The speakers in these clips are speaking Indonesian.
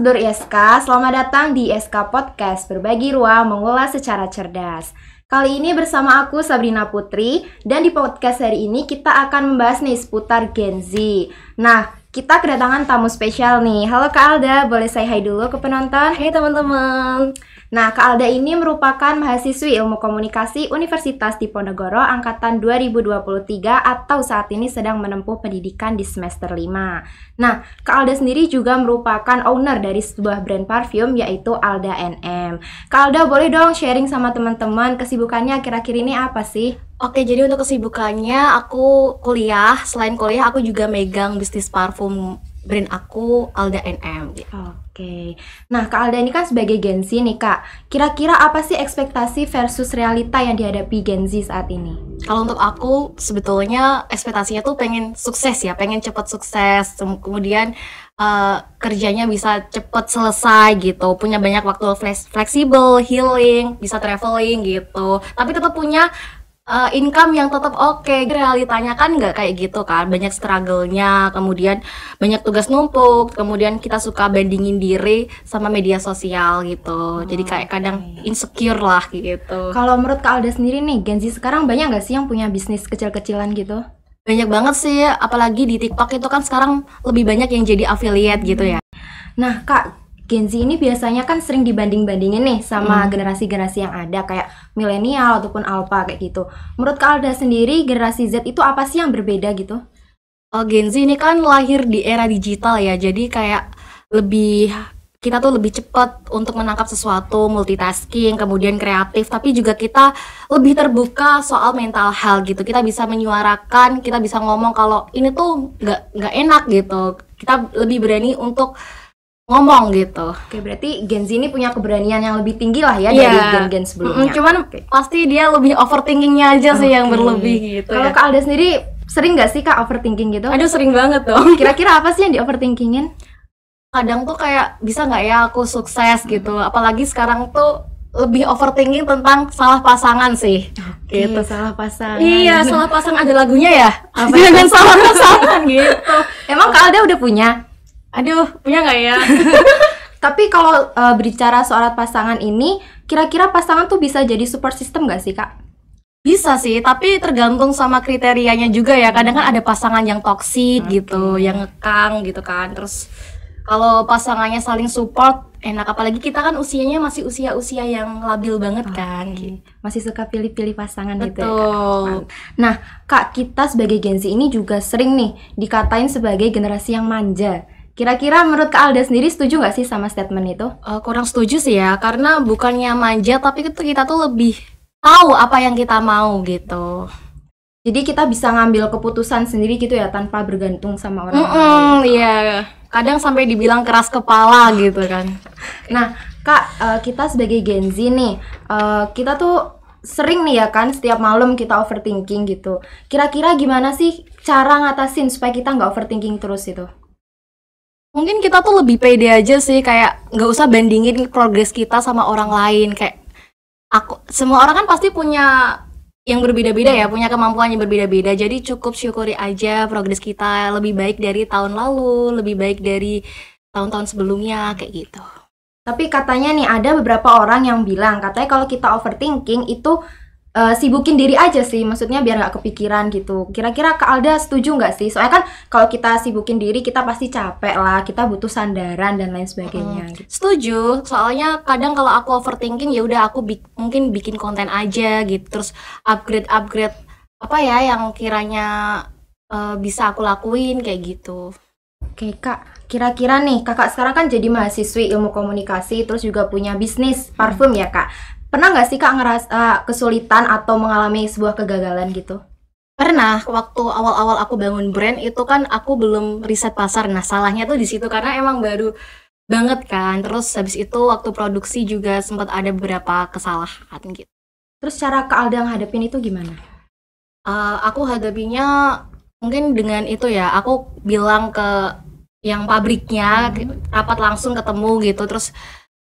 Sedulur ISK, selamat datang di ISK Podcast, berbagi ruang mengulas secara cerdas. Kali ini bersama aku Sabrina Putri, dan di podcast hari ini kita akan membahas nih seputar Gen Z. Nah, kita kedatangan tamu spesial nih. Halo Kak Alda, boleh say hi dulu ke penonton? Hai teman-teman. Nah, Kak Alda ini merupakan mahasiswi Ilmu Komunikasi Universitas Diponegoro angkatan 2023 atau saat ini sedang menempuh pendidikan di semester 5. Nah, Kak Alda sendiri juga merupakan owner dari sebuah brand parfum yaitu Alda NM. Kak Alda boleh dong sharing sama teman-teman kesibukannya akhir-akhir ini apa sih? Oke, jadi untuk kesibukannya aku kuliah. Selain kuliah aku juga megang bisnis parfum brand aku Alda NM gitu. Oke. Nah, Kak Alda ini kan sebagai Gen Z nih Kak. Kira-kira apa sih ekspektasi versus realita yang dihadapi Gen Z saat ini? Kalau untuk aku sebetulnya ekspektasinya tuh pengen sukses ya, pengen cepet sukses. Kemudian kerjanya bisa cepet selesai gitu, punya banyak waktu fleksibel, healing, bisa traveling gitu. Tapi tetap punya income yang tetap oke. Realitanya kan nggak kayak gitu kan, banyak struggle-nya, kemudian banyak tugas numpuk, kemudian kita suka bandingin diri sama media sosial gitu. Jadi kayak kadang insecure lah gitu. Kalau menurut Kak Alda sendiri nih, Gen Z sekarang banyak nggak sih yang punya bisnis kecil-kecilan gitu? Banyak banget sih, apalagi di TikTok itu kan sekarang lebih banyak yang jadi affiliate gitu ya. Nah Kak, Gen Z ini biasanya kan sering dibanding-bandingin nih sama generasi-generasi yang ada kayak milenial ataupun alpha kayak gitu. Menurut Kak Alda sendiri, generasi Z itu apa sih yang berbeda gitu? Gen Z ini kan lahir di era digital ya, jadi kayak kita tuh lebih cepat untuk menangkap sesuatu, multitasking, kemudian kreatif, tapi juga kita lebih terbuka soal mental health gitu. Kita bisa menyuarakan, kita bisa ngomong kalau ini tuh nggak enak gitu. Kita lebih berani untuk ngomong gitu. Oke, berarti Gen Z ini punya keberanian yang lebih tinggi lah ya dari gen-gen sebelumnya. Cuman pasti dia lebih overthinkingnya aja sih yang berlebih gitu. Kalau Kak Alda sendiri sering nggak sih Kak overthinking gitu? Aduh, sering banget dong. Kira-kira apa sih yang di overthinkingin? Kadang tuh kayak bisa nggak ya aku sukses gitu. Apalagi sekarang tuh lebih overthinking tentang salah pasangan sih. Gitu, salah pasangan. Iya, salah pasangan, ada lagunya ya. Jangan salah pasangan gitu. Emang Kak Alda udah punya? Aduh, punya nggak ya? Tapi kalau berbicara soal pasangan ini, kira-kira pasangan tuh bisa jadi support system nggak sih Kak? Bisa sih, tapi tergantung sama kriterianya juga ya. Kadang kan ada pasangan yang toksik gitu, yang ngekang gitu kan. Terus kalau pasangannya saling support, enak. Apalagi kita kan usianya masih usia-usia yang labil banget kan gitu. Masih suka pilih-pilih pasangan. Betul. Gitu ya Kak? Nah Kak, kita sebagai Gen Z ini juga sering nih dikatain sebagai generasi yang manja. Kira-kira menurut Kak Alda sendiri setuju nggak sih sama statement itu? Kurang setuju sih ya, karena bukannya manja, tapi kita tuh lebih tahu apa yang kita mau gitu. Jadi kita bisa ngambil keputusan sendiri gitu ya, tanpa bergantung sama orang lain. Iya, kadang sampai dibilang keras kepala gitu kan. Nah Kak, kita sebagai Gen Z nih, kita tuh sering nih ya kan, setiap malam kita overthinking gitu. Kira-kira gimana sih cara ngatasin supaya kita nggak overthinking terus itu? Mungkin kita tuh lebih pede aja sih, kayak nggak usah bandingin progres kita sama orang lain. Kayak semua orang kan pasti punya yang berbeda-beda ya, punya kemampuan yang berbeda-beda. Jadi cukup syukuri aja progres kita lebih baik dari tahun lalu, lebih baik dari tahun-tahun sebelumnya kayak gitu. Tapi katanya nih ada beberapa orang yang bilang katanya kalau kita overthinking itu sibukin diri aja sih, maksudnya biar nggak kepikiran gitu. Kira-kira Kak Alda setuju nggak sih? Soalnya kan kalau kita sibukin diri kita pasti capek lah, kita butuh sandaran dan lain sebagainya. Gitu. Setuju, soalnya kadang kalau aku overthinking ya udah aku mungkin bikin konten aja gitu, terus upgrade apa ya yang kiranya bisa aku lakuin kayak gitu. Oke Kak, kira-kira nih kakak sekarang kan jadi mahasiswi ilmu komunikasi, terus juga punya bisnis parfum ya Kak. Pernah nggak sih Kak ngerasa kesulitan atau mengalami sebuah kegagalan gitu? Pernah, waktu awal-awal aku bangun brand itu kan aku belum riset pasar. Nah salahnya tuh di situ karena emang baru banget kan. Terus habis itu waktu produksi juga sempat ada beberapa kesalahan gitu. Terus cara Kak Alda ngadepin itu gimana? Aku hadapinya mungkin dengan itu ya, aku bilang ke yang pabriknya, rapat langsung ketemu gitu. Terus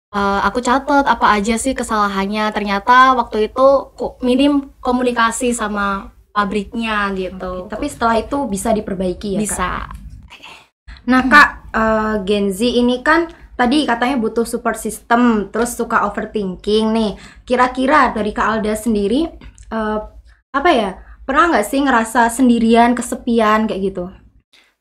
aku catat apa aja sih kesalahannya. Ternyata waktu itu minim komunikasi sama pabriknya gitu. Tapi setelah itu bisa diperbaiki ya bisa. Kak? Nah Kak, Gen Z ini kan tadi katanya butuh support system, terus suka overthinking nih. Kira-kira dari Kak Alda sendiri, apa ya, pernah nggak sih ngerasa sendirian, kesepian kayak gitu?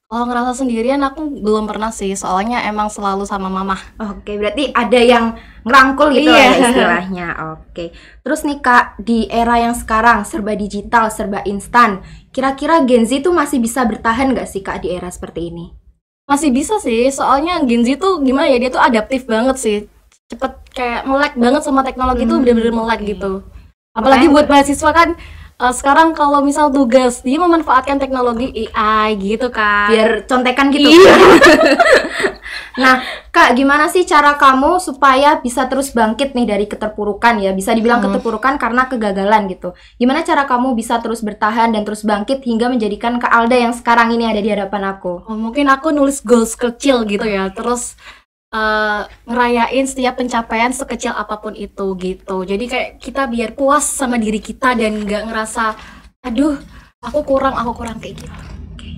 Kalau ngerasa sendirian aku belum pernah sih, soalnya emang selalu sama mama. Oke, berarti ada yang ngerangkul gitu lah Iya. ya istilahnya. Oke. Terus nih Kak, di era yang sekarang serba digital, serba instan, kira-kira Gen Z tuh masih bisa bertahan nggak sih Kak di era seperti ini? Masih bisa sih, soalnya Gen Z tuh gimana ya, dia tuh adaptif banget sih. Cepet kayak melek banget sama teknologi tuh bener-bener melek oke. gitu. Apalagi Makanya- buat mahasiswa kan, sekarang kalau misal tugas, dia memanfaatkan teknologi AI gitu kan. Biar contekan gitu. Iya. Nah, Kak, gimana sih cara kamu supaya bisa terus bangkit nih dari keterpurukan ya? Bisa dibilang keterpurukan karena kegagalan gitu. Gimana cara kamu bisa terus bertahan dan terus bangkit hingga menjadikan Kak Alda yang sekarang ini ada di hadapan aku? Oh, mungkin aku nulis goals kecil gitu ya, terus ngerayain setiap pencapaian sekecil apapun itu gitu. Jadi kayak kita biar puas sama diri kita dan nggak ngerasa, aduh, aku kurang kayak gitu. Oke.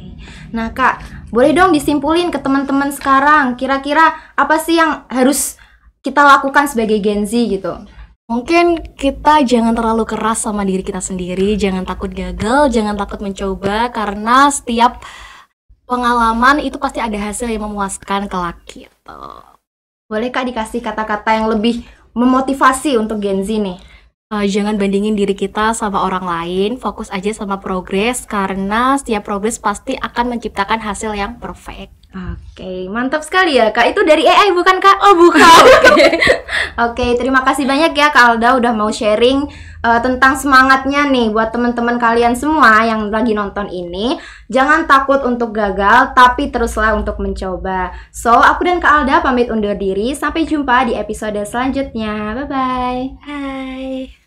Nah, Kak, boleh dong disimpulin ke teman-teman sekarang, kira-kira apa sih yang harus kita lakukan sebagai Gen Z gitu? Mungkin kita jangan terlalu keras sama diri kita sendiri, jangan takut gagal, jangan takut mencoba, karena setiap pengalaman itu pasti ada hasil yang memuaskan kelak gitu. Boleh Kak dikasih kata-kata yang lebih memotivasi untuk Gen Z nih? Jangan bandingin diri kita sama orang lain, fokus aja sama progres, karena setiap progres pasti akan menciptakan hasil yang perfect. Oke, mantap sekali ya Kak. Itu dari AI bukan Kak? Oh bukan. Oke, terima kasih banyak ya Kak Alda udah mau sharing tentang semangatnya nih buat teman-teman kalian semua yang lagi nonton ini. Jangan takut untuk gagal, tapi teruslah untuk mencoba. So, aku dan Kak Alda pamit undur diri. Sampai jumpa di episode selanjutnya. Bye-bye. Hai.